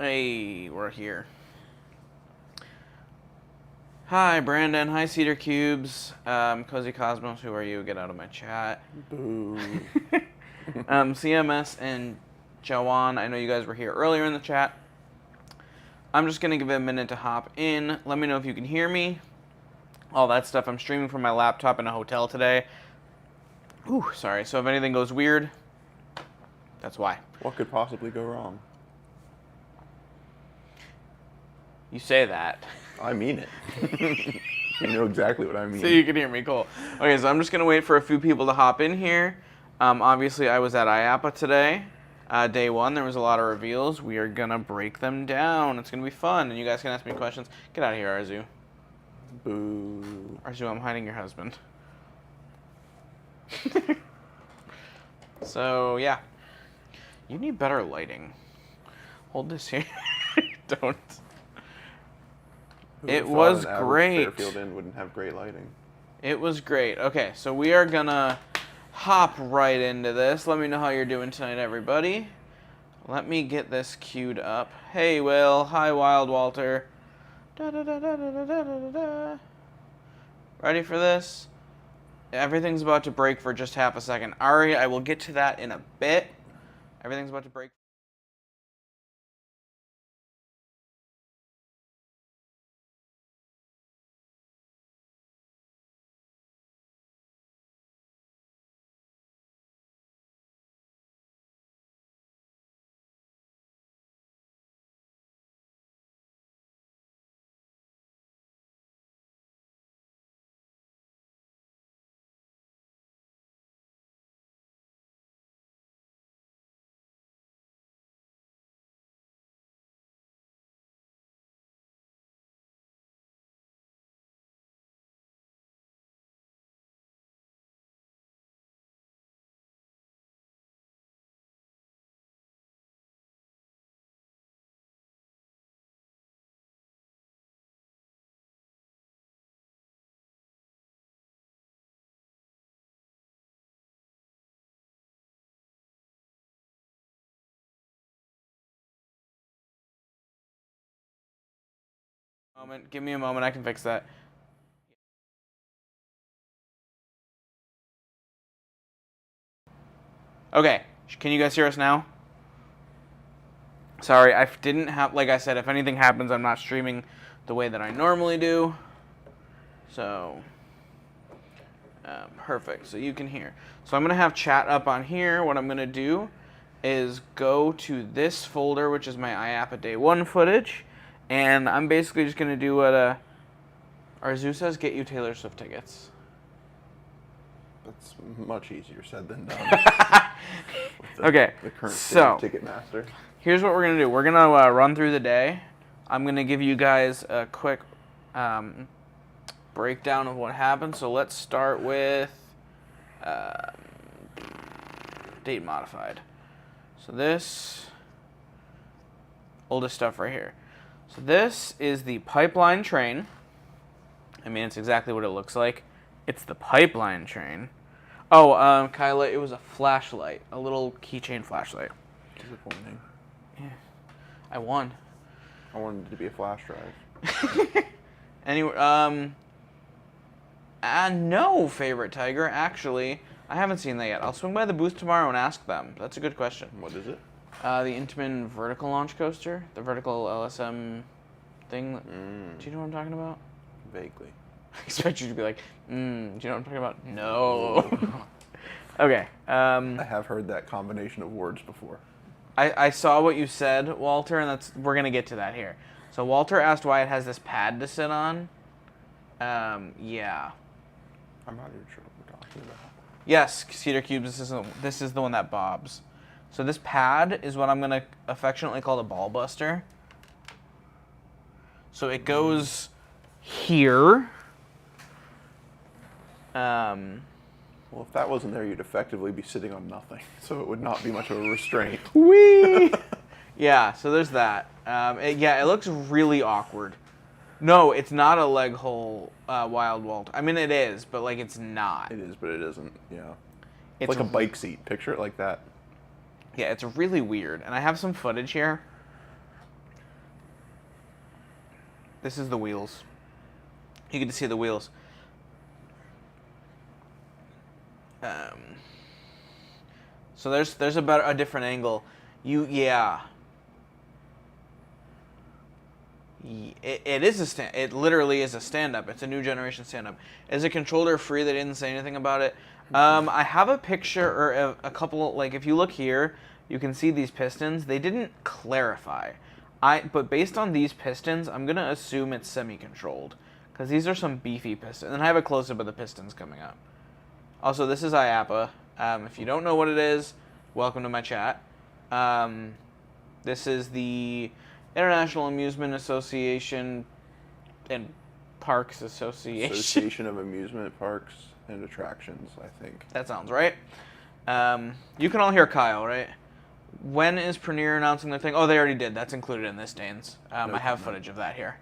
Hey, we're here. Hi, Brandon. Hi, Cedar Cubes. Cozy Cosmos, who are you? Get out of my chat. Boo. CMS and Jawan, I know you guys were here earlier in the chat. I'm just going to give it a minute to hop in. Let me know if you can hear me. All that stuff. I'm streaming from my laptop in a hotel today. Ooh, sorry. So if anything goes weird, that's why. What could possibly go wrong? You say that. I mean it. You know exactly what I mean. So you can hear me, cool. Okay, so I'm just going to wait for a few people to hop in here. Obviously, I was at Iaapa today. Day one, there was a lot of reveals. We are going to break them down. It's going to be fun, and you guys can ask me questions. Get out of here, Arzu. Boo. Arzu, I'm hiding your husband. So, yeah. You need better lighting. Hold this here. Don't. It was great. Fairfield Inn wouldn't have great lighting. It was great. Okay, so we are gonna hop right into this. Let me know how you're doing tonight, everybody. Let me get this queued up. Hey, Will. Hi, Wild Walter. Da, da, da, da, da, da, da, da. Ready for this? Everything's about to break for just half a second. Ari, I will get to that in a bit. Everything's about to break. Give me a moment. I can fix that. Okay, can you guys hear us now? Sorry, I didn't have, like I said, if anything happens, I'm not streaming the way that I normally do. So, perfect, so you can hear. So I'm going to have chat up on here. What I'm going to do is go to this folder, which is my Iaapa Day 1 footage, and I'm basically just going to do what Arzu says, get you Taylor Swift tickets. That's much easier said than done. Okay, The current so Ticketmaster. here's what we're going to do. We're going to run through the day. I'm going to give you guys a quick breakdown of what happened. So let's start with date modified. So this, oldest stuff right here. So this is the pipeline train. I mean, it's exactly what it looks like. It's the pipeline train. Oh, Kyla, it was a flashlight, a little keychain flashlight. Disappointing. Yeah, I won. I wanted it to be a flash drive. Anyway, no, favorite tiger. Actually, I haven't seen that yet. I'll swing by the booth tomorrow and ask them. That's a good question. What is it? The Intamin vertical launch coaster, the vertical LSM thing. Do you know what I'm talking about? Vaguely. I expect you to be like, do you know what I'm talking about? No. Okay. I have heard that combination of words before. I saw what you said, Walter, and we're gonna get to that here. So Walter asked why it has this pad to sit on. Yeah. I'm not even sure what we're talking about. Yes, Cedar Cubes. This is the one that bobs. So this pad is what I'm gonna affectionately call the ball buster. So it goes here. Well, if that wasn't there, you'd effectively be sitting on nothing, so it would not be much of a restraint. Whee! Yeah, so there's that. It looks really awkward. No, it's not a leg hole Wild Walt. I mean, it is, but, like, it's not. It is, but it isn't, yeah. It's like a bike seat. Picture it like that. Yeah, it's really weird. And I have some footage here. This is the wheels. You get to see the wheels. So there's a different angle. Yeah. It is a stand. It literally is a stand-up. It's a new generation stand-up. Is a controller free? They didn't say anything about it. I have a picture or a couple. Like if you look here, you can see these pistons. They didn't clarify. But based on these pistons, I'm gonna assume it's semi-controlled because these are some beefy pistons. And I have a close-up of the pistons coming up. Also, this is Iaapa. If you don't know what it is, welcome to my chat. This is the International Amusement Association and Parks Association. Association of Amusement Parks and Attractions, I think. That sounds right. You can all hear Kyle, right? When is Premier announcing their thing? Oh, they already did. That's included in this, Danes. I have footage of that here.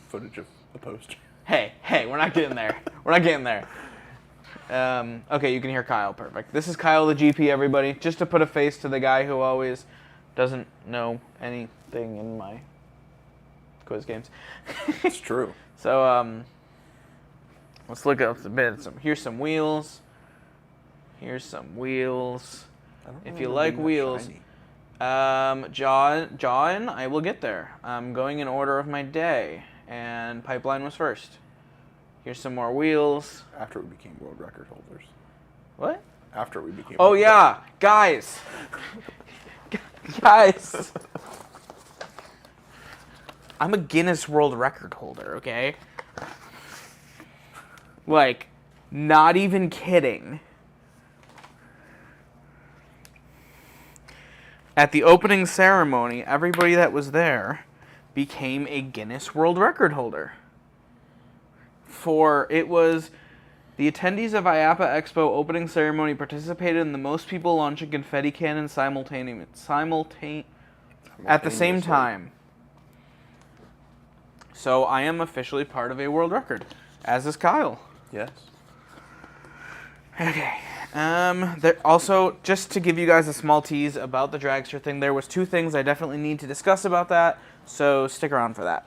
Footage of the poster. Hey, we're not getting there. We're not getting there. Okay, you can hear Kyle. Perfect. This is Kyle the GP, everybody. Just to put a face to the guy who always doesn't know anything in my quiz games. It's true. So, let's look up a bit. Here's some wheels. Here's some wheels. If you like wheels, John, I will get there. I'm going in order of my day, and Pipeline was first. Here's some more wheels. After we became world record holders. What? After we became. Oh yeah, guys. Guys. I'm a Guinness World Record holder, okay? Like, not even kidding. At the opening ceremony, everybody that was there became a Guinness World Record holder. It was the attendees of Iaapa Expo opening ceremony participated in the most people launching confetti cannons at the same time. So I am officially part of a world record, as is Kyle. Yes. Okay. Also, just to give you guys a small tease about the dragster thing, there was 2 things I definitely need to discuss about that, so stick around for that.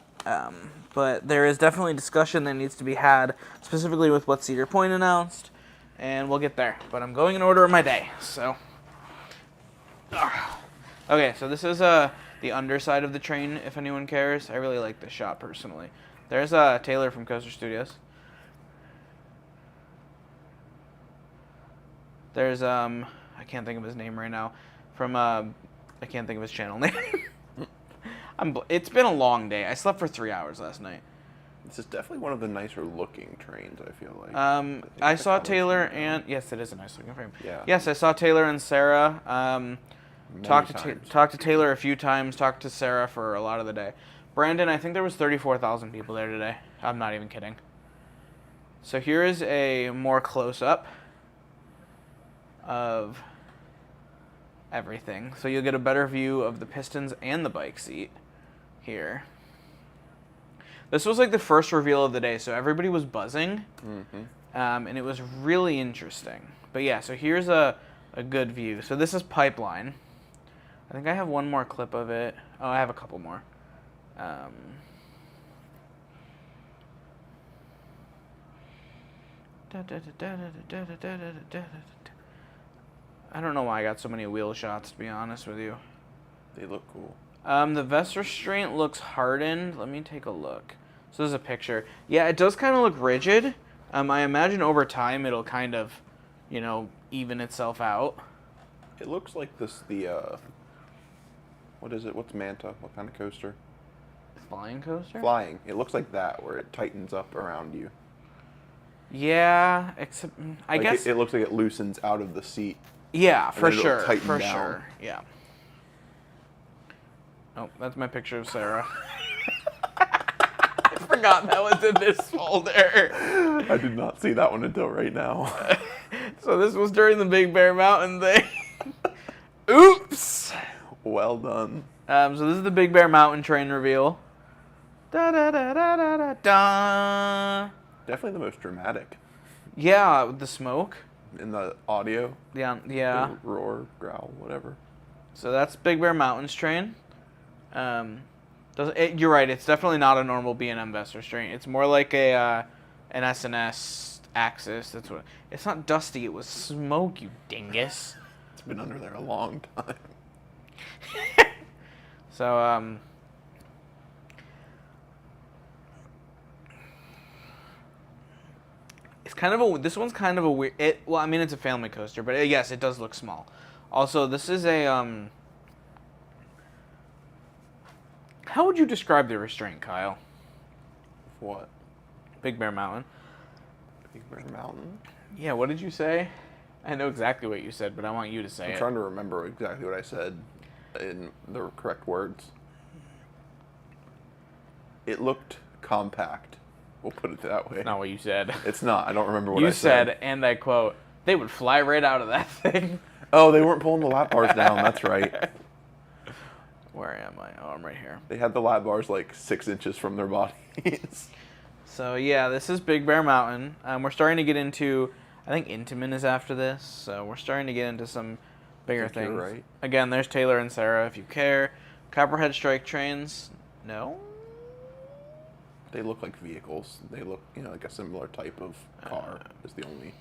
But there is definitely discussion that needs to be had, specifically with what Cedar Point announced, and we'll get there. But I'm going in order of my day, so. Okay, so this is the underside of the train, if anyone cares. I really like this shot, personally. There's Taylor from Coaster Studios. There's, I can't think of his name right now, I can't think of his channel name. It's been a long day. I slept for 3 hours last night. This is definitely one of the nicer looking trains, I feel like. I saw Taylor and... Yes, it is a nice looking frame. Yeah. Yes, I saw Taylor and Sarah. Talked to Taylor a few times, talked to Sarah for a lot of the day. Brandon, I think there was 34,000 people there today. I'm not even kidding. So here is a more close-up of everything. So you'll get a better view of the pistons and the bike seat here. This was like the first reveal of the day, so everybody was buzzing. Mm-hmm. And it was really interesting. But yeah, so here's a good view. So this is Pipeline. I think I have one more clip of it. Oh, I have a couple more. I don't know why I got so many wheel shots, to be honest with you. They look cool. The vest restraint looks hardened. Let me take a look. So there's a picture. Yeah, it does kind of look rigid. I imagine over time it'll kind of, even itself out. It looks like what is it? What's Manta? What kind of coaster? Flying coaster? Flying. It looks like that, where it tightens up around you. Yeah, except I guess it looks like it loosens out of the seat. Yeah, for sure. For sure. Yeah. Oh, that's my picture of Sarah. I forgot that was in this folder. I did not see that one until right now. So this was during the Big Bear Mountain thing. Oops. Well done. So this is the Big Bear Mountain train reveal. Da da da da da da da. Definitely the most dramatic. Yeah, with the smoke. In the audio. Yeah. The roar, growl, whatever. So that's Big Bear Mountain's train. You're right. It's definitely not a normal B&M vest restraint. It's more like an SNS Axis. That's what. It's not dusty. It was smoke. You dingus. It's been under there a long time. So it's kind of a. This one's kind of a weird. Well, I mean, it's a family coaster, but yes, it does look small. Also, this is a How would you describe the restraint, Kyle? What? Big Bear Mountain. Big Bear Mountain? Yeah, what did you say? I know exactly what you said, but I want you to say it. I'm trying to remember exactly what I said in the correct words. It looked compact. We'll put it that way. That's not what you said. It's not. I don't remember what I You said. said, and I quote, they would fly right out of that thing. Oh, they weren't pulling the lap bars down. That's right. Where am I? Oh, I'm right here. They had the lap bars like 6 inches from their bodies. So, yeah, this is Big Bear Mountain. We're starting to get into, I think Intamin is after this, so we're starting to get into some bigger things. You're right. Again, there's Taylor and Sarah, if you care. Copperhead Strike Trains, no? They look like vehicles. They look, like a similar type of car is the only.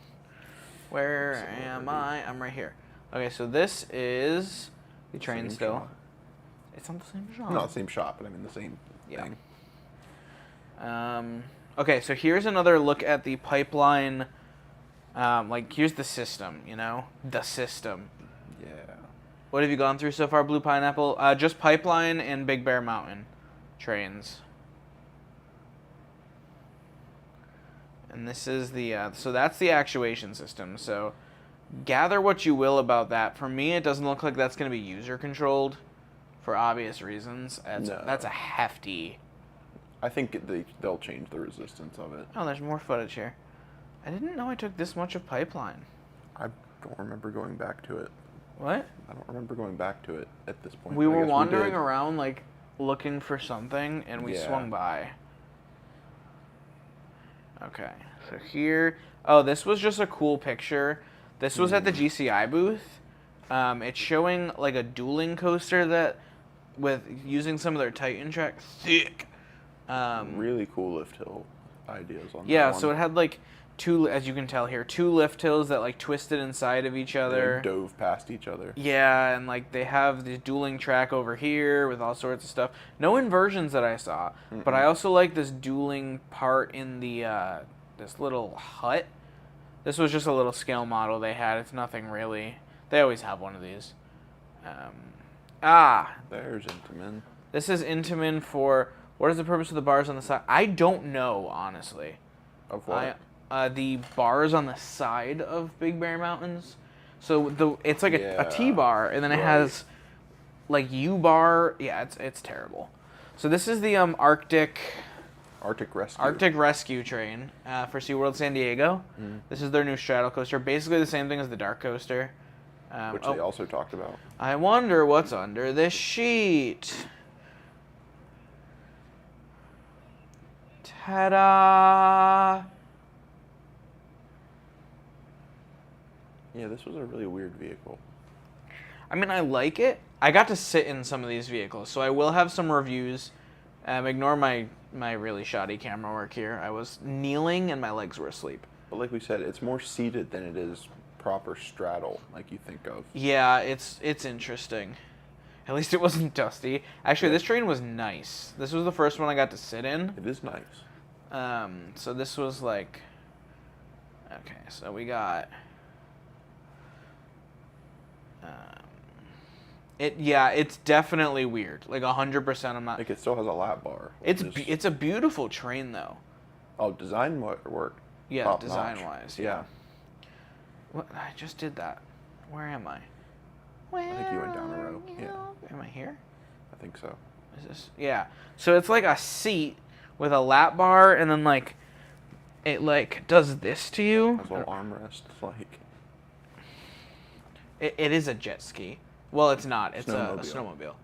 Where am I? I'm right here. Okay, so this is the train Same still. shop. It's on the same shop. Not the same shop, but I mean the same Yeah. thing. Okay, so here's another look at the pipeline. Here's the system, The system. Yeah. What have you gone through so far, Blue Pineapple? Just Pipeline and Big Bear Mountain trains. And this is the, so that's the actuation system. So gather what you will about that. For me, it doesn't look like that's going to be user controlled for obvious reasons. No. That's a hefty. I think they'll change the resistance of it. Oh, there's more footage here. I didn't know I took this much of Pipeline. I don't remember going back to it. What? I don't remember going back to it at this point. We I were guess wandering did. around, looking for something, and we Yeah. swung by. Okay, so here... Oh, this was just a cool picture. This was at the GCI booth. It's showing, a dueling coaster with using some of their Titan track. Thick! Really cool lift hill ideas on Yeah, that one. so it had, two, as you can tell here, two lift hills that, twisted inside of each other. They dove past each other. Yeah, and they have this dueling track over here with all sorts of stuff. No inversions that I saw, but I also like this dueling part in the this little hut. This was just a little scale model they had. It's nothing really. They always have one of these. There's Intamin. This is Intamin for what is the purpose of the bars on the side? I don't know, honestly. Of what? The bars on the side of Big Bear Mountains. So it's like a T-bar, and then it has U-bar. Yeah, it's terrible. So this is the Arctic Rescue train for SeaWorld San Diego. This is their new straddle coaster. Basically the same thing as the Dark Coaster. Which they also talked about. I wonder what's under this sheet. Ta-da! Yeah, this was a really weird vehicle. I mean, I like it. I got to sit in some of these vehicles, so I will have some reviews. Ignore my really shoddy camera work here. I was kneeling and my legs were asleep. But like we said, it's more seated than it is proper straddle, like you think of. Yeah, it's interesting. At least it wasn't dusty. Actually, this train was nice. This was the first one I got to sit in. It is nice. So this was okay, so we got... it's definitely weird. 100%. I'm not. It still has a lap bar. It's a beautiful train though. Oh, design work. Yeah, Top design notch. wise. Yeah. What? I just did that. Where am I? I think you went down a row. Yeah. Am I here? I think so. Is this? Yeah. So it's like a seat with a lap bar, and then it does this to you. Has a little armrest, It is a jet ski. Well, it's not. It's a Snowmobile. snowmobile.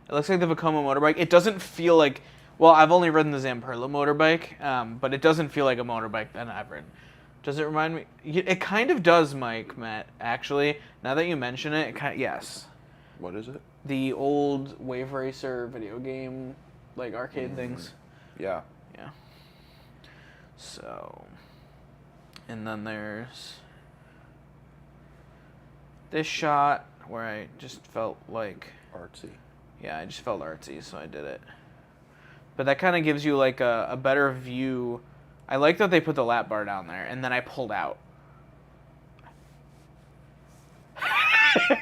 It looks like the Vekoma motorbike. It doesn't feel like... Well, I've only ridden the Zamperla motorbike, but it doesn't feel like a motorbike that I've ridden. Does it remind me? It kind of does, Matt, actually. Now that you mention it, yes. What is it? The old Wave Racer video game like arcade things. Yeah. Yeah. So, and then there's this shot where I just felt like, Artsy. yeah, I just felt artsy, so I did it. But that kind of gives you like a better view. I like that they put the lap bar down there, and then I pulled out. I'll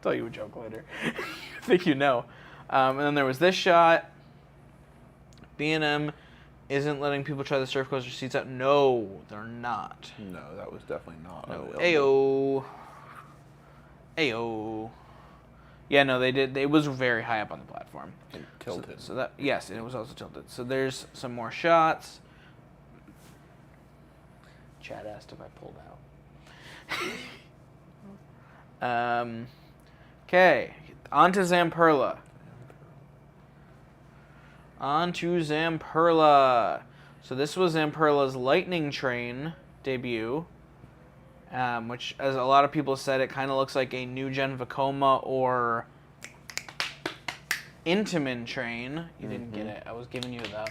tell you a joke later. I think you know. And then there was this shot. B&M isn't letting people try the surf coaster seats out. No, they're not. No, that was definitely not. No. available. Ayo. Ayo. Yeah, no, they did. It was very high up on the platform. And tilted. So that, yes, and it was also tilted. So there's some more shots. Chad asked if I pulled out. Okay, on to Zamperla. On to Zamperla. So this was Zamperla's Lightning Train debut, which, as a lot of people said, it kind of looks like a new gen Vekoma or Intamin train. You didn't get it. I was giving you the.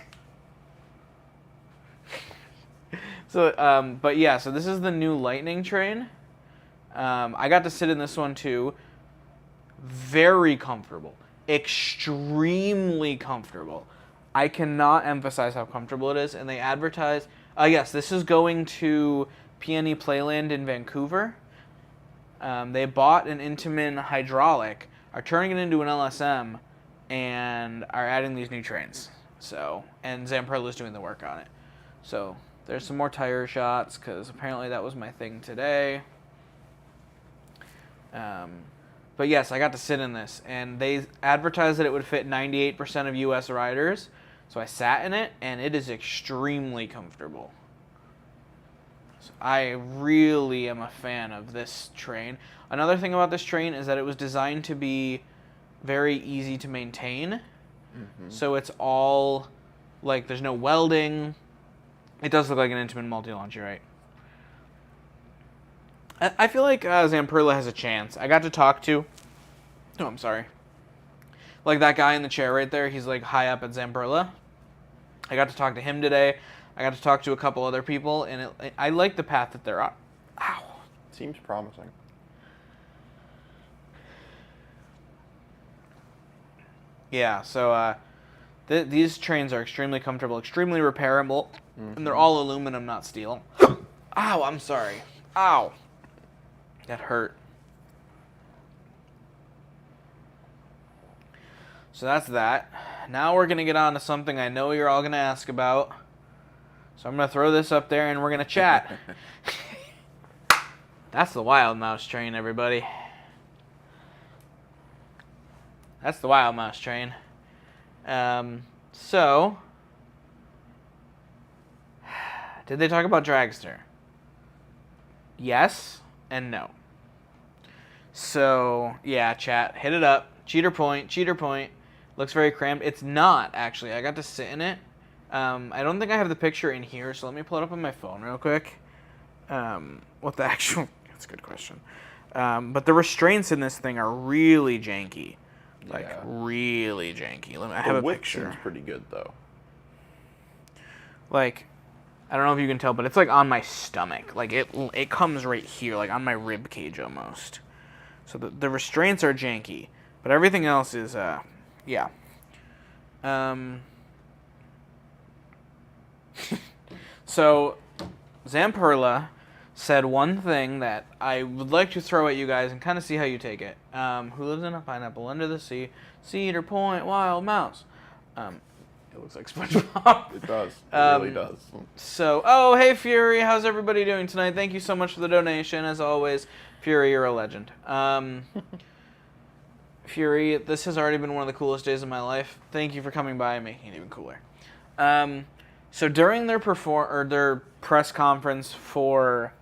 So, but yeah, so this is the new Lightning Train. I got to sit in this one too. Very comfortable. Extremely comfortable. I cannot emphasize how comfortable it is. And they advertise, yes, this is going to PNE Playland in Vancouver. They bought an Intamin hydraulic, are turning it into an LSM, and are adding these new trains. So, and Zamperla's doing the work on it. So, there's some more tire shots, because apparently that was my thing today. But yes, I got to sit in this, and they advertised that it would fit 98% of U.S. riders. So I sat in it, and it is extremely comfortable. So I really am a fan of this train. Another thing about this train is that it was designed to be very easy to maintain. So it's all, like, there's no welding. It does look like an Intamin multi-launch, you're right. I feel like Zamperla has a chance. I got to talk to... Oh, I'm sorry. Like that guy in the chair right there, he's like high up at Zamperla. I got to talk to him today. I got to talk to a couple other people, and I like the path that they're on. Ow. Seems promising. Yeah, so these trains are extremely comfortable, extremely repairable, and they're all aluminum, not steel. Ow, I'm sorry. Ow. That hurt. So that's that. Now we're going to get on to something I know you're all going to ask about. So I'm going to throw this up there and we're going to chat. That's the Wild Mouse train, everybody. That's the Wild Mouse train. So, did they talk about Dragster? Yes and no. So, yeah, chat, hit it up. Cheater point. Looks very cramped. It's not, actually. I got to sit in it. I don't think I have the picture in here, so let me pull it up on my phone real quick. What the actual... That's a good question. But the restraints in this thing are really janky. Like, really janky. I have a picture. Seems pretty good, though. Like, I don't know if you can tell, but it's like on my stomach. Like, it comes right here, like on my rib cage almost. So the restraints are janky. But everything else is, yeah. So, Zamperla said one thing that I would like to throw at you guys and kind of see how you take it. Who lives in a pineapple under the sea? Cedar Point, Wild Mouse. It looks like SpongeBob. It does. It really does. So, oh, hey, Fury. How's everybody doing tonight? Thank you so much for the donation. As always, Fury, you're a legend. Fury, this has already been one of the coolest days of my life. Thank you for coming by and making it even cooler. So during their press conference for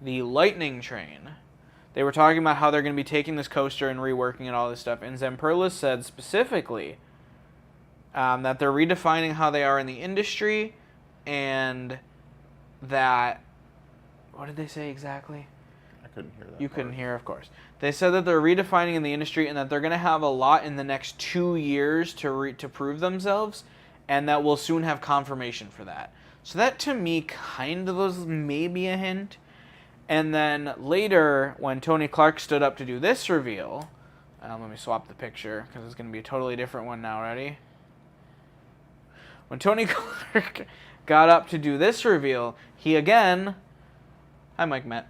the Lightning Train, they were talking about how they're going to be taking this coaster and reworking and all this stuff. And Zamperla said specifically that they're redefining how they are in the industry, and that, what did they say exactly? I couldn't hear that. You couldn't hear, of course. They said that they're redefining in the industry and that they're going to have a lot in the next 2 years to prove themselves, and that we'll soon have confirmation for that. So that, to me, kind of was maybe a hint. And then later, when Tony Clark stood up to do this reveal, let me swap the picture because it's going to be a totally different one now. Ready? When Tony Clark got up to do this reveal, he again, hi Mike Met,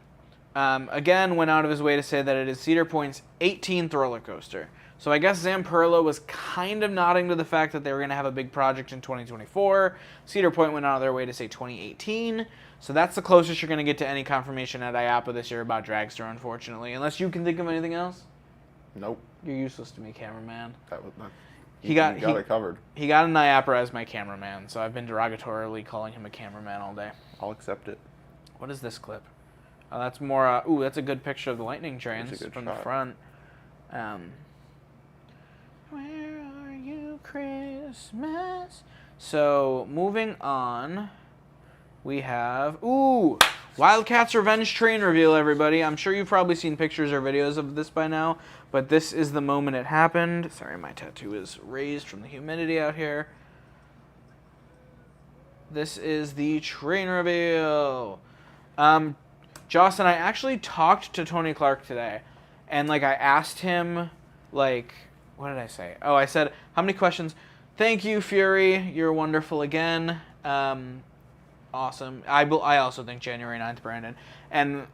again went out of his way to say that it is Cedar Point's 18th roller coaster. So I guess Zamperla was kind of nodding to the fact that they were going to have a big project in 2024. Cedar Point went out of their way to say 2018. So that's the closest you're going to get to any confirmation at Iaapa this year about Dragster, unfortunately. Unless you can think of anything else? Nope. You're useless to me, cameraman. That was not. He got it covered. He got an Iaapa as my cameraman, so I've been derogatorily calling him a cameraman all day. I'll accept it. What is this clip? Oh, that's more. Ooh, that's a good picture of the lightning trains from the front. Where are you, Christmas? So moving on, we have Wildcats Revenge train reveal. Everybody, I'm sure you've probably seen pictures or videos of this by now, but this is the moment it happened. Sorry, my tattoo is raised from the humidity out here. This is the train reveal. Joss and I actually talked to Tony Clark today, and I asked him, what did I say? Oh, I said, how many questions? Thank you, Fury. You're wonderful again. Awesome. I also think January 9th, Brandon. And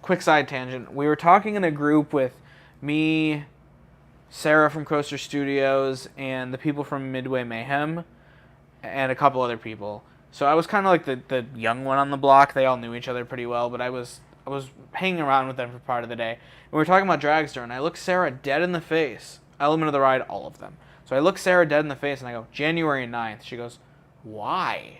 quick side tangent. We were talking in a group with me, Sarah from Coaster Studios, and the people from Midway Mayhem, and a couple other people. So I was kind of like the young one on the block. They all knew each other pretty well, but I was hanging around with them for part of the day. And we were talking about Dragster, and I looked Sarah dead in the face. Element of the Ride, all of them. So I look Sarah dead in the face, and I go, January 9th. She goes, why? I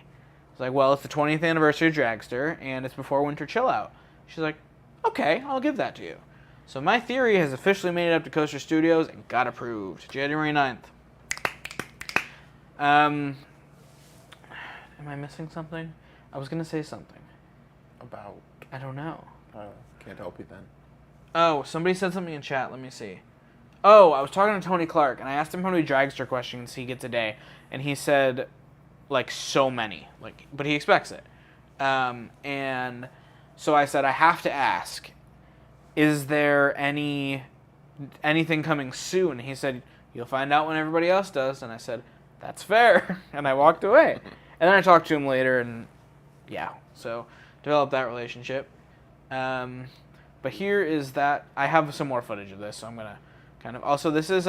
was like, well, it's the 20th anniversary of Dragster, and it's before Winter Chill Out. She's like, okay, I'll give that to you. So my theory has officially made it up to Coaster Studios and got approved. January 9th. Am I missing something? I was going to say something. About? I don't know. Can't help you then. Oh, somebody said something in chat. Let me see. Oh, I was talking to Tony Clark, and I asked him how many Dragster questions he gets a day, and he said, so many. But he expects it. And so I said, I have to ask, is there anything coming soon? He said, you'll find out when everybody else does. And I said, that's fair. And I walked away. And then I talked to him later, and yeah, so developed that relationship. But here is that. I have some more footage of this, so I'm going to also, this is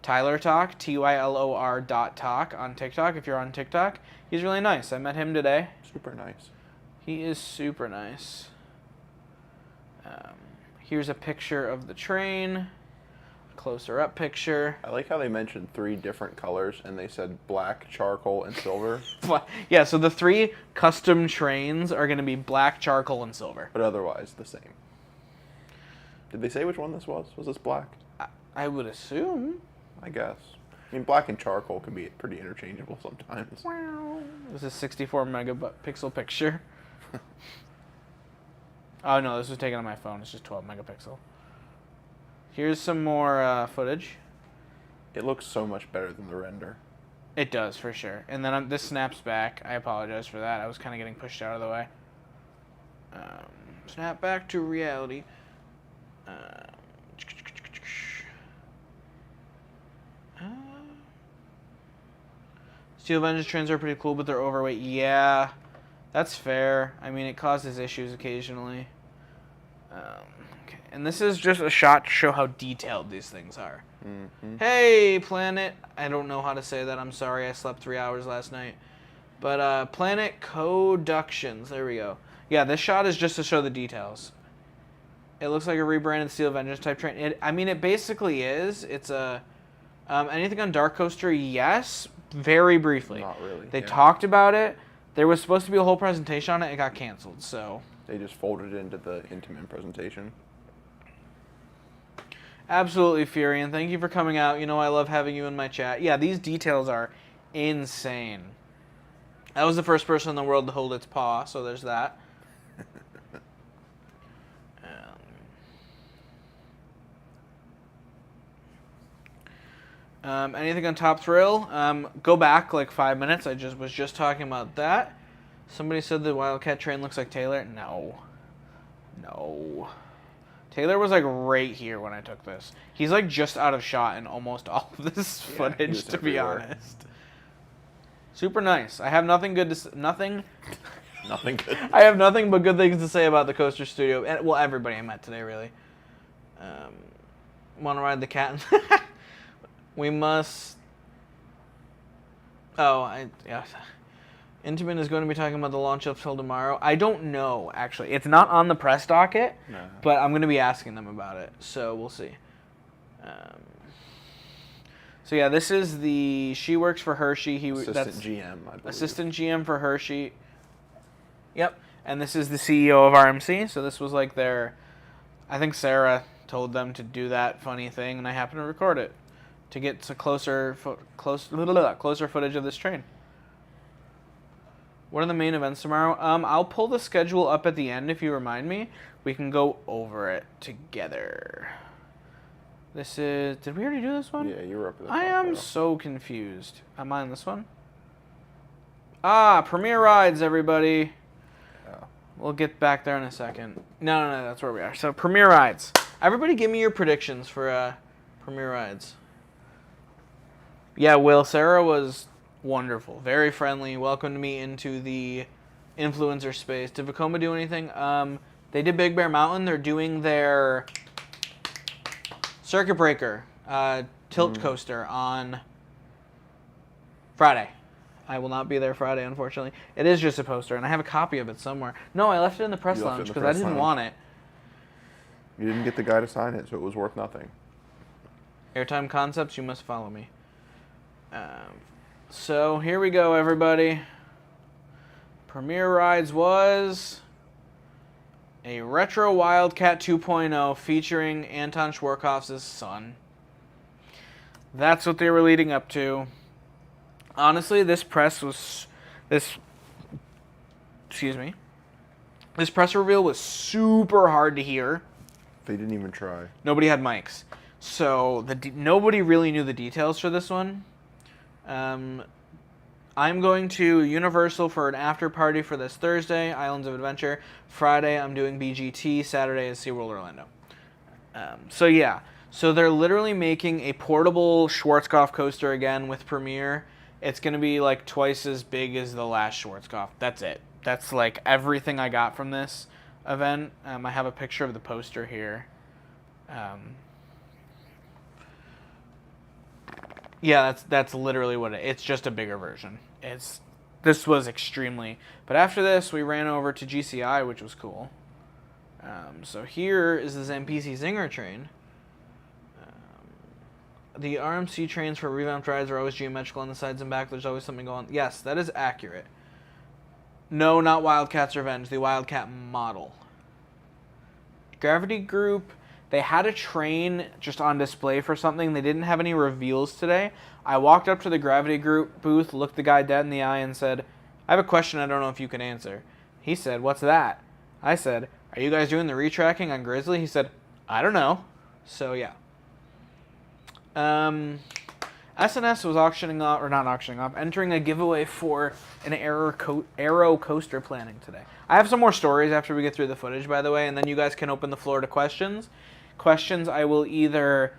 Tyler Talk, TYLOR.talk on TikTok, if you're on TikTok. He's really nice. I met him today. Super nice. He is super nice. Here's a picture of the train. Closer up picture. I like how they mentioned 3 different colors, and they said black, charcoal, and silver. Yeah, so the 3 custom trains are going to be black, charcoal, and silver. But otherwise the same. Did they say which one this was? Was this black? I would assume. I guess. I mean, black and charcoal can be pretty interchangeable sometimes. Wow. This is a 64 megapixel picture. Oh no, this was taken on my phone. It's just 12 megapixel. Here's some more footage. It looks so much better than the render. It does, for sure. And then this snaps back. I apologize for that. I was kind of getting pushed out of the way. Snap back to reality. Steel Vengeance trains are pretty cool, but they're overweight. Yeah, that's fair. I mean, it causes issues occasionally. Okay. And this is just a shot to show how detailed these things are. Mm-hmm. Hey, Planet. I don't know how to say that. I'm sorry. I slept 3 hours last night. But Planet Coductions. There we go. Yeah, this shot is just to show the details. It looks like a rebranded Steel Vengeance type train. It basically is. It's a... anything on Dark Coaster? Yes. Very briefly. Not really. They talked about it. There was supposed to be a whole presentation on it. It got canceled, so... They just folded it into the Intamin presentation. Absolutely, Fury, and thank you for coming out. You know I love having you in my chat. Yeah, these details are insane. That was the first person in the world to hold its paw, so there's that. Anything on Top Thrill? Go back like 5 minutes. I was just talking about that. Somebody said the Wildcat train looks like Taylor. No. Taylor was like right here when I took this. He's like just out of shot in almost all of this footage, to be honest. Super nice. I have nothing good to nothing. Nothing good. I have nothing but good things to say about the Coaster Studio. And, well, everybody I met today, really. Want to ride the cat? We must. Yeah. Intamin is going to be talking about the launch up till tomorrow. I don't know, actually. It's not on the press docket, but I'm going to be asking them about it. So we'll see. So yeah, this is the. She works for Hershey. Assistant GM, I believe. Assistant GM for Hershey. Yep. And this is the CEO of RMC. So this was like their. I think Sarah told them to do that funny thing, and I happened to record it to get to closer footage of this train. What are the main events tomorrow? I'll pull the schedule up at the end if you remind me. We can go over it together. This is... Did we already do this one? Yeah, you were up at the I top am row. so confused. Am I on this one? Premiere rides, everybody. Yeah. We'll get back there in a second. No, that's where we are. So, premiere rides. Everybody give me your predictions for premiere rides. Yeah, Will, Sarah was wonderful. Very friendly. Welcomed me into the influencer space. Did Vekoma do anything? They did Big Bear Mountain. They're doing their Circuit Breaker tilt coaster on Friday. I will not be there Friday, unfortunately. It is just a poster, and I have a copy of it somewhere. No, I left it in the press lounge because I didn't want it. You didn't get the guy to sign it, so it was worth nothing. Airtime Concepts, you must follow me. So here we go, everybody. Premiere Rides was a retro Wildcat 2.0 featuring Anton Schwarzkopf's son. That's what they were leading up to. Honestly, this press reveal was super hard to hear. They didn't even try. Nobody had mics. So nobody really knew the details for this one. I'm going to Universal for an after party for this Thursday, Islands of Adventure. Friday, I'm doing BGT. Saturday is SeaWorld Orlando. So yeah. So they're literally making a portable Schwarzkopf coaster again with Premiere. It's going to be like twice as big as the last Schwarzkopf. That's it. That's like everything I got from this event. I have a picture of the poster here. Yeah, that's literally what it's just a bigger version. This was extremely. But after this, we ran over to GCI, which was cool. So here is the Zampisi Zinger train. The RMC trains for revamped rides are always geometrical on the sides and back. There's always something going on. Yes, that is accurate. No, not Wildcat's Revenge. The Wildcat model. Gravity Group. They had a train just on display for something. They didn't have any reveals today. I walked up to the Gravity Group booth, looked the guy dead in the eye, and said, I have a question I don't know if you can answer. He said, what's that? I said, are you guys doing the retracking on Grizzly? He said, I don't know. So, yeah. SNS was auctioning off, or not auctioning off, entering a giveaway for an Aero coaster planning today. I have some more stories after we get through the footage, by the way, and then you guys can open the floor to questions. Questions I will either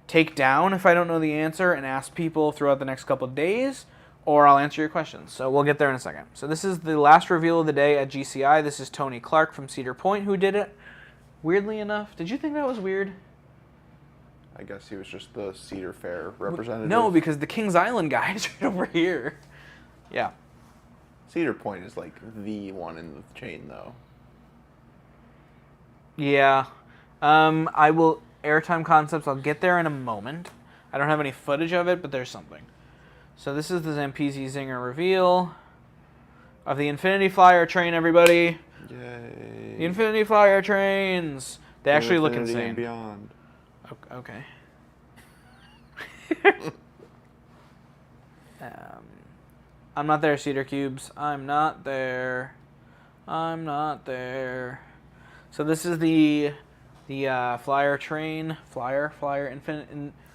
take down if I don't know the answer and ask people throughout the next couple of days, or I'll answer your questions. So we'll get there in a second. So this is the last reveal of the day at GCI. This is Tony Clark from Cedar Point who did it. Weirdly enough, did you think that was weird? I guess he was just the Cedar Fair representative. No, because the Kings Island guy is right over here. Yeah. Cedar Point is like the one in the chain, though. Yeah. I will... Airtime Concepts, I'll get there in a moment. I don't have any footage of it, but there's something. So this is the Zampisi Zinger reveal of the Infinity Flyer train, everybody. Yay. The Infinity Flyer trains. They actually look insane. And beyond. Okay. I'm not there, Cedar Cubes. I'm not there. So this is the The flyer train, flyer,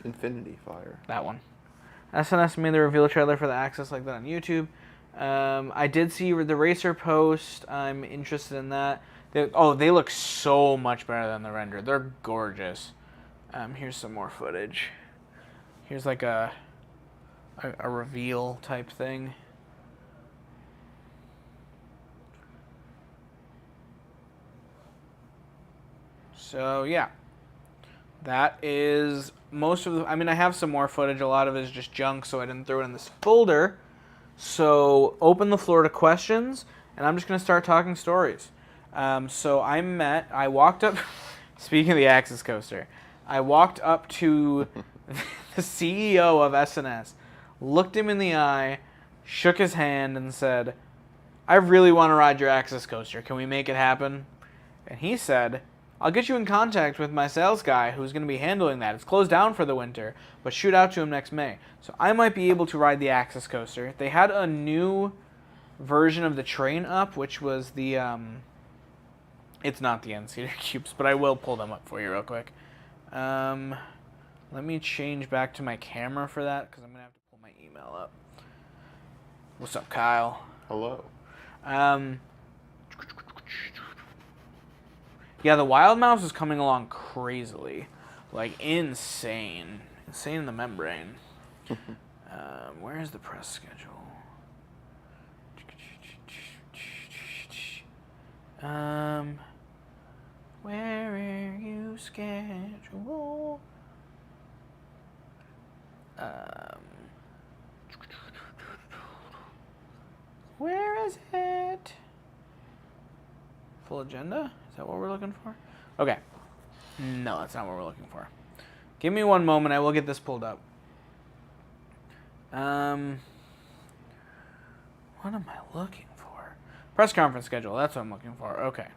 Infinity Fire. that one. SNS made the reveal trailer for the Access like that on YouTube. I did see the Racer post. I'm interested in that. They look so much better than the render. They're gorgeous. Here's some more footage. Here's like a reveal type thing. So yeah, that is most of the. I mean, I have some more footage. A lot of it is just junk, so I didn't throw it in this folder. So open the floor to questions, and I'm just gonna start talking stories. So I walked up. Speaking of the Axis coaster, I walked up to the CEO of SNS, looked him in the eye, shook his hand, and said, "I really want to ride your Axis coaster. Can we make it happen?" And he said, "I'll get you in contact with my sales guy who's going to be handling that. It's closed down for the winter, but shoot out to him next May." So I might be able to ride the Axis coaster. They had a new version of the train up, which was the... it's not the N-seater cubes, but I will pull them up for you real quick. Let me change back to my camera for that, because I'm going to have to pull my email up. What's up, Kyle? Hello. Yeah, the Wild Mouse is coming along crazily. Like, insane. Insane in the membrane. Where's the press schedule? Where are you scheduled? Where is it? Full agenda? Is that what we're looking for? Okay. No, that's not what we're looking for. Give me one moment. I will get this pulled up. What am I looking for? Press conference schedule. That's what I'm looking for. Okay.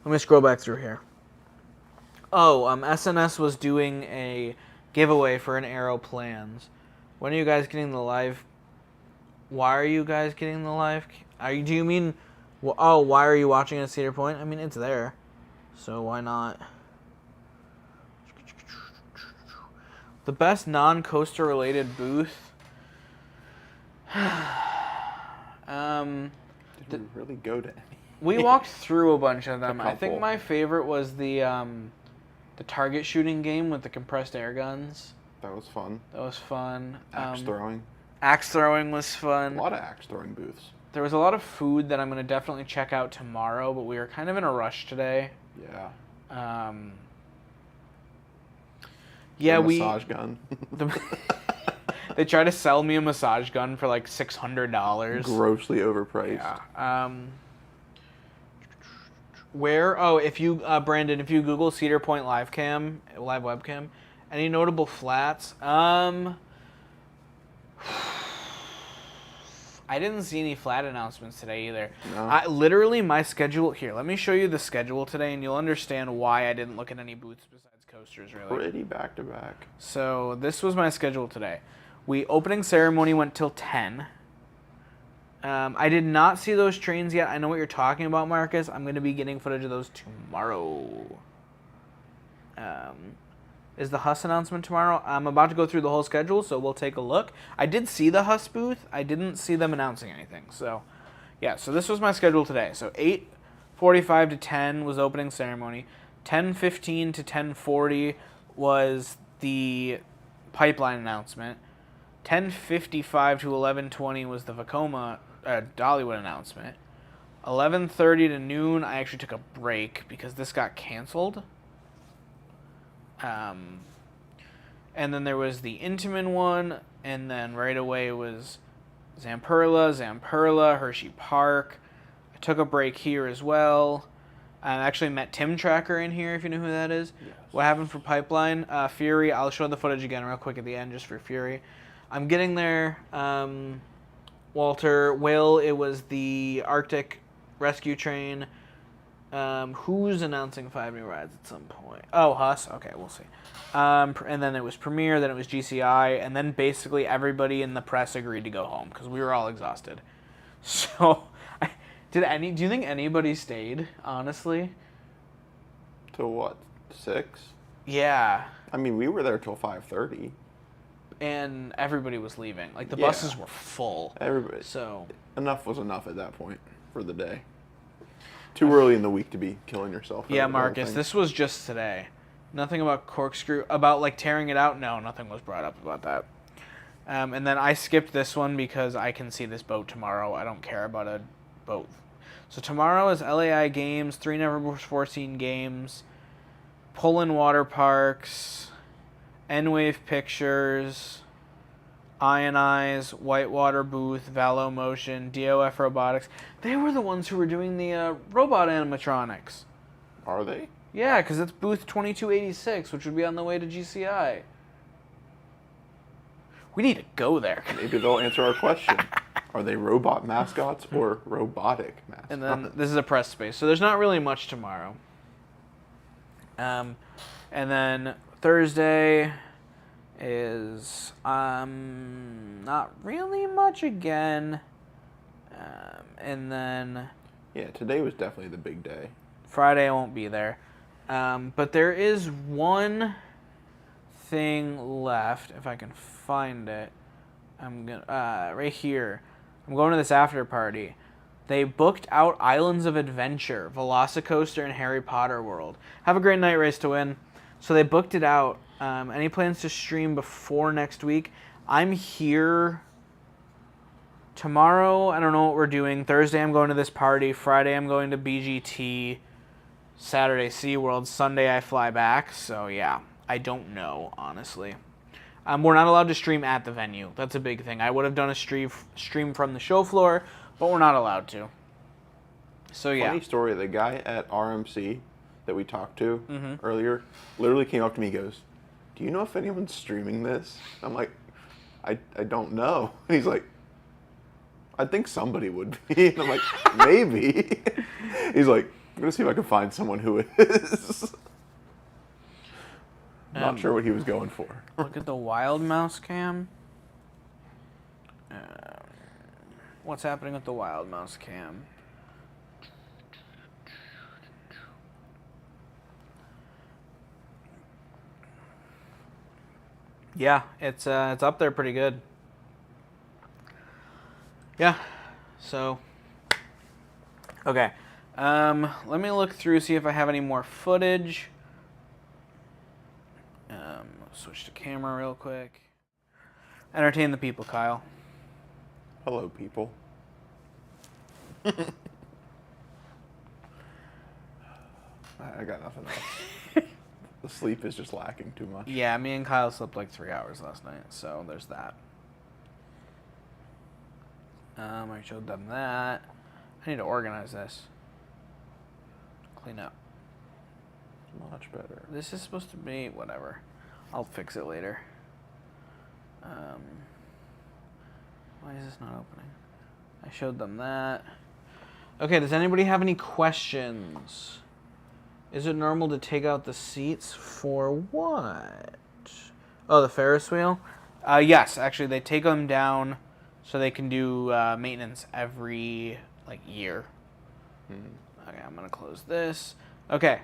Let me scroll back through here. SNS was doing a giveaway for an Aero Plans. When are you guys getting the live? Why are you guys getting the live? Do you mean? Oh, why are you watching at Cedar Point? I mean, it's there, so why not? The best non-coaster related booth. Did we really go to any? We walked through a bunch of them. I think couple. my favorite was the target shooting game with the compressed air guns. That was fun. That was fun. Axe throwing. Axe throwing was fun. A lot of axe throwing booths. There was a lot of food that I'm going to definitely check out tomorrow, but we were kind of in a rush today. Yeah. Yeah, massage gun. They tried to sell me a massage gun for like $600. Grossly overpriced. Yeah. If you Brandon, if you Google Cedar Point live webcam, any notable flats? I didn't see any flat announcements today either. No. Literally, my schedule here. Let me show you the schedule today, and you'll understand why I didn't look at any booths besides coasters. Really. Pretty back to back. So this was my schedule today. Opening ceremony went till 10. I did not see those trains yet. I know what you're talking about, Marcus. I'm going to be getting footage of those tomorrow. Is the Huss announcement tomorrow? I'm about to go through the whole schedule, so we'll take a look. I did see the Huss booth. I didn't see them announcing anything. So, yeah, so this was my schedule today. So 8:45 to 10 was opening ceremony. 10:15 to 10:40 was the pipeline announcement. 10:55 to 11:20 was the Vekoma Dollywood announcement. 11:30 to noon, I actually took a break because this got canceled. And then there was the Intamin one, and then right away was Zamperla, Hershey Park. I took a break here as well. I actually met Tim Tracker in here, if you know who that is. Yes. What happened for Pipeline? Fury, I'll show the footage again real quick at the end just for Fury. I'm getting there. Walter, it was the Arctic Rescue Train. Who's announcing 5 new rides at some point? Oh, Huss. Okay, we'll see. And then it was Premiere, then it was GCI, and then basically everybody in the press agreed to go home because we were all exhausted. So, do you think anybody stayed, honestly? Till what? 6? Yeah. I mean, we were there till 5:30. And everybody was leaving. Like, the Yeah. buses were full. Everybody. So, Enough was enough at that point for the day. Too early in the week to be killing yourself. yeah, over the whole Marcus, thing. this was just today. Nothing about corkscrew, about, like, tearing it out? No, nothing was brought up about that. And then I skipped this one because I can see this boat tomorrow. I don't care about a boat. So tomorrow is LAI Games, 3 Never Before Seen Games, Pullin Water Parks, N-Wave Pictures, Ionize, Whitewater Booth, Valo Motion, DOF Robotics. They were the ones who were doing the robot animatronics. Are they? Yeah, because it's booth 2286, which would be on the way to GCI. We need to go there. Maybe they'll answer our question. Are they robot mascots or robotic mascots? And then this is a press space, so there's not really much tomorrow. And then Thursday is not really much again. And then Yeah, today was definitely the big day. Friday I won't be there. But there is one thing left, if I can find it. I'm gonna right here. I'm going to this after party. They booked out Islands of Adventure, Velocicoaster, and Harry Potter World. Have a great night, Race to Win. So they booked it out. Any plans to stream before next week? I'm here tomorrow. I don't know what we're doing. Thursday I'm going to this party. Friday I'm going to BGT. Saturday SeaWorld. Sunday I fly back. So yeah, I don't know, honestly. We're not allowed to stream at the venue. That's a big thing. I would have done a stream from the show floor, but we're not allowed to. So yeah. Funny story, the guy at RMC that we talked to earlier literally came up to me and goes, "Do you know if anyone's streaming this?" I'm like, I don't know. And he's like, "I think somebody would be." And I'm like, "Maybe." He's like, "I'm going to see if I can find someone who is." Not sure what he was going for. Look at the wild mouse cam. What's happening with the wild mouse cam? Yeah, it's up there pretty good. Yeah, so okay. Let me look through, see if I have any more footage. Switch to camera real quick. Entertain the people, Kyle. Hello, people. I got nothing else. The sleep is just lacking too much. Yeah, me and Kyle slept like 3 hours last night, so there's that. I showed them that. I need to organize this. Clean up. Much better. This is supposed to be whatever. I'll fix it later. Why is this not opening? I showed them that. Okay, does anybody have any questions? Is it normal to take out the seats for what? Oh, the Ferris wheel? Yes, actually, they take them down so they can do maintenance every year. Okay, I'm gonna close this. Okay,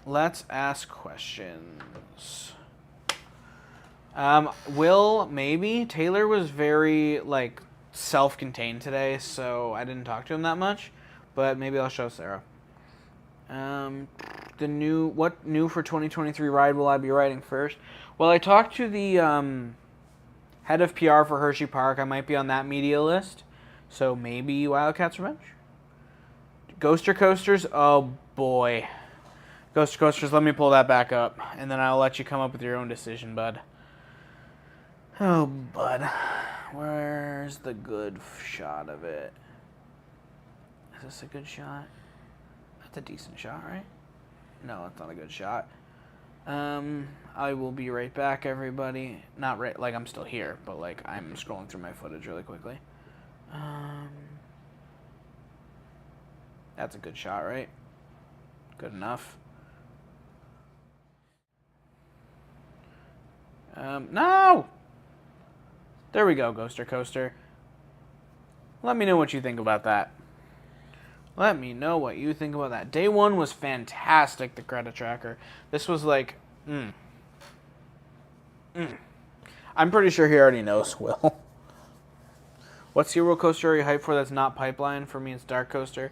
let's ask questions. Will, maybe. Taylor was very self-contained today, so I didn't talk to him that much. But maybe I'll show Sarah. What new for 2023 ride will I be riding first? Well, I talked to the head of PR for Hershey Park. I might be on that media list. So maybe Wildcats Revenge? Ghoster Coasters? Oh boy. Ghoster Coasters, let me pull that back up. And then I'll let you come up with your own decision, bud. Oh, bud. Where's the good shot of it? Is this a good shot? That's a decent shot, right? No, that's not a good shot. I will be right back, everybody. Not right, I'm still here, but I'm scrolling through my footage really quickly. That's a good shot, right? Good enough. No! There we go, Ghoster Coaster. Let me know what you think about that. Let me know what you think about that. Day 1 was fantastic, the credit tracker. This was like, I'm pretty sure he already knows, Will. What SeaWorld coaster are you hyped for that's not Pipeline? For me, it's Dark Coaster.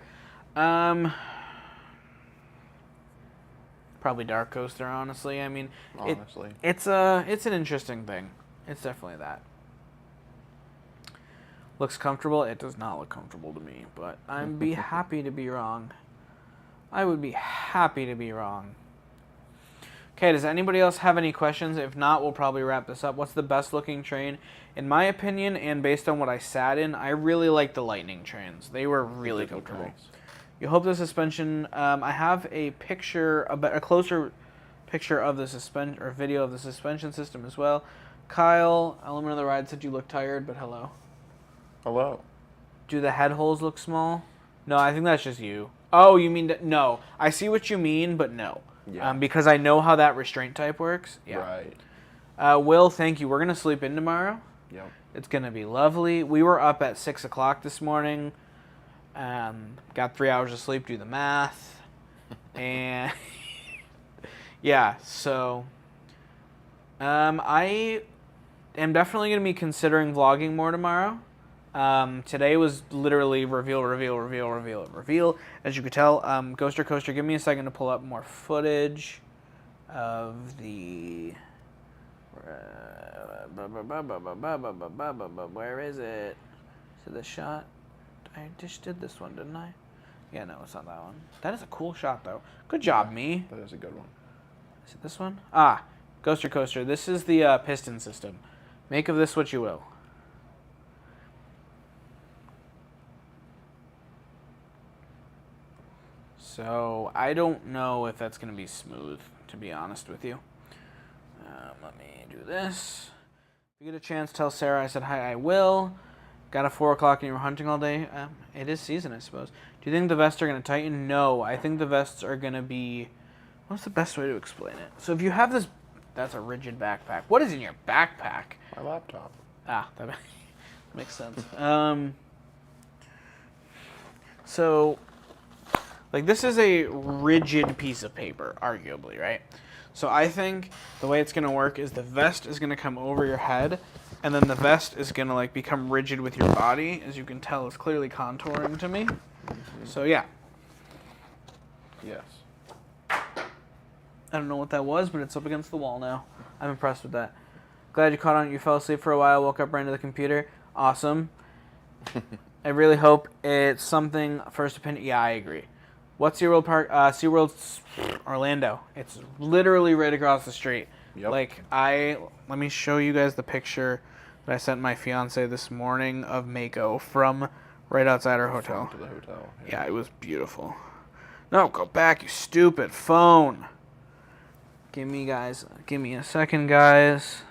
Probably Dark Coaster, honestly. I mean, Honestly. it's an interesting thing. It's definitely that. Looks comfortable. It does not look comfortable to me, but I'd be happy to be wrong. I would be happy to be wrong. Okay, does anybody else have any questions? If not, we'll probably wrap this up. What's the best looking train? In my opinion, and based on what I sat in, I really like the Lightning trains. They were really comfortable. Nice. You hope the suspension. I have a picture, a closer picture of the video of the suspension system as well. Kyle, Element of the Ride said you look tired, but hello. Hello. Do the head holes look small? No, I think that's just you. Oh, you mean no? I see what you mean, but no. Yeah. Because I know how that restraint type works. Yeah. Right. Will, thank you. We're gonna sleep in tomorrow. Yep. It's gonna be lovely. We were up at 6 o'clock this morning. Got 3 hours of sleep. Do the math, and yeah. So, I am definitely gonna be considering vlogging more tomorrow. Today was literally reveal. As you could tell, Ghoster Coaster, give me a second to pull up more footage of the. Where is it? Is it the shot? I just did this one, didn't I? Yeah, no, it's not that one. That is a cool shot, though. Good job, me. That is a good one. Is it this one? Ah, Ghoster Coaster. This is the piston system. Make of this what you will. So, I don't know if that's going to be smooth, to be honest with you. Let me do this. If you get a chance, tell Sarah I said hi, I will. Got a 4 o'clock and you were hunting all day? It is season, I suppose. Do you think the vests are going to tighten? No, I think the vests are going to be... What's the best way to explain it? So if you have this... That's a rigid backpack. What is in your backpack? My laptop. Ah, that makes sense. So... Like, this is a rigid piece of paper, arguably, right? So I think the way it's going to work is the vest is going to come over your head, and then the vest is going to, like, become rigid with your body. As you can tell, it's clearly contouring to me. Mm-hmm. So, yeah. Yes. I don't know what that was, but it's up against the wall now. I'm impressed with that. Glad you caught on. You fell asleep for a while, woke up right into the computer. Awesome. I really hope it's something, first opinion. Yeah, I agree. What's SeaWorld Park? SeaWorld's Orlando. It's literally right across the street. Yep. Like, let me show you guys the picture that I sent my fiance this morning of Mako from right outside our hotel. To the hotel. Yeah, it was beautiful. No, go back, you stupid phone. Give me a second, guys,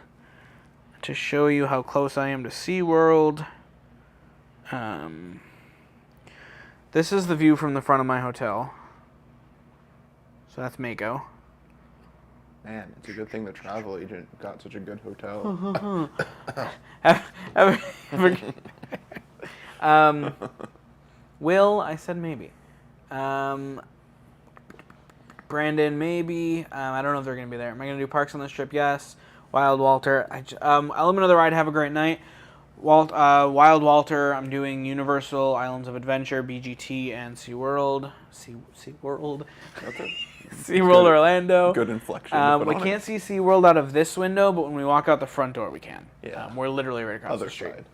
to show you how close I am to SeaWorld. This is the view from the front of my hotel. So that's Mako. Man, it's a good thing the travel agent got such a good hotel. Will, I said maybe. Brandon, maybe. I don't know if they're going to be there. Am I going to do Parks on this trip? Yes. Wild Walter. Element of the Ride, have a great night. Wild Walter, I'm doing Universal, Islands of Adventure, BGT, and SeaWorld. SeaWorld. Okay. SeaWorld Orlando. Good inflection. We can't see SeaWorld out of this window, but when we walk out the front door, we can. Yeah. We're literally right across Other the street. side.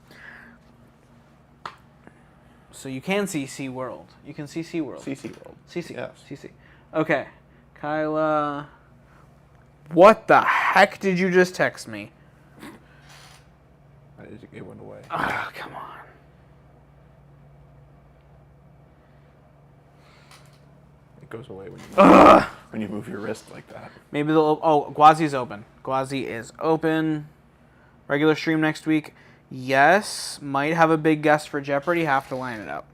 So you can see SeaWorld. You can see SeaWorld. SeaWorld. CC. Yes. CC. Okay. Kyla. What the heck did you just text me? It went away. Oh, come on. It goes away when you move your wrist like that. Maybe they'll... Oh, Gwazi's open. Gwazi is open. Regular stream next week. Yes. Might have a big guest for Jeopardy. Have to line it up.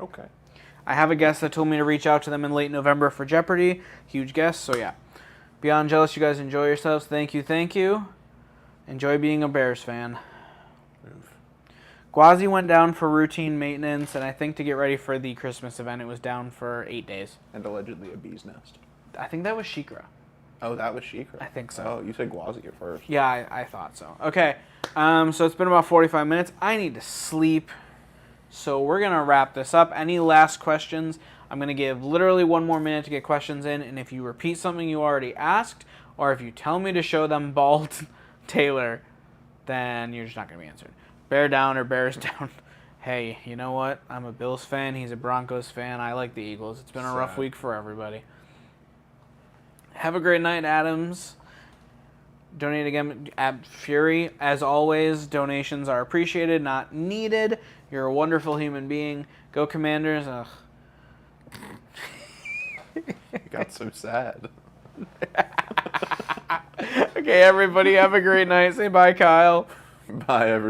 Okay. I have a guest that told me to reach out to them in late November for Jeopardy. Huge guest, so yeah. Beyond jealous, you guys enjoy yourselves. Thank you, thank you. Enjoy being a Bears fan. Gwazi went down for routine maintenance, and I think to get ready for the Christmas event, it was down for 8 days. And allegedly a bee's nest. I think that was Shikra. Oh, that was Shikra. I think so. Oh, you said Gwazi at first. Yeah, I thought so. Okay, so it's been about 45 minutes. I need to sleep, so we're going to wrap this up. Any last questions? I'm going to give literally 1 more minute to get questions in, and if you repeat something you already asked, or if you tell me to show them Bald Taylor, then you're just not going to be answered. Bear down or Bears down. Hey, you know what? I'm a Bills fan. He's a Broncos fan. I like the Eagles. It's been a rough week for everybody. Have a great night, Adams. Donate again at Fury. As always, donations are appreciated, not needed. You're a wonderful human being. Go Commanders. Ugh. You got so sad. Okay, everybody, have a great night. Say bye, Kyle. Bye, everybody.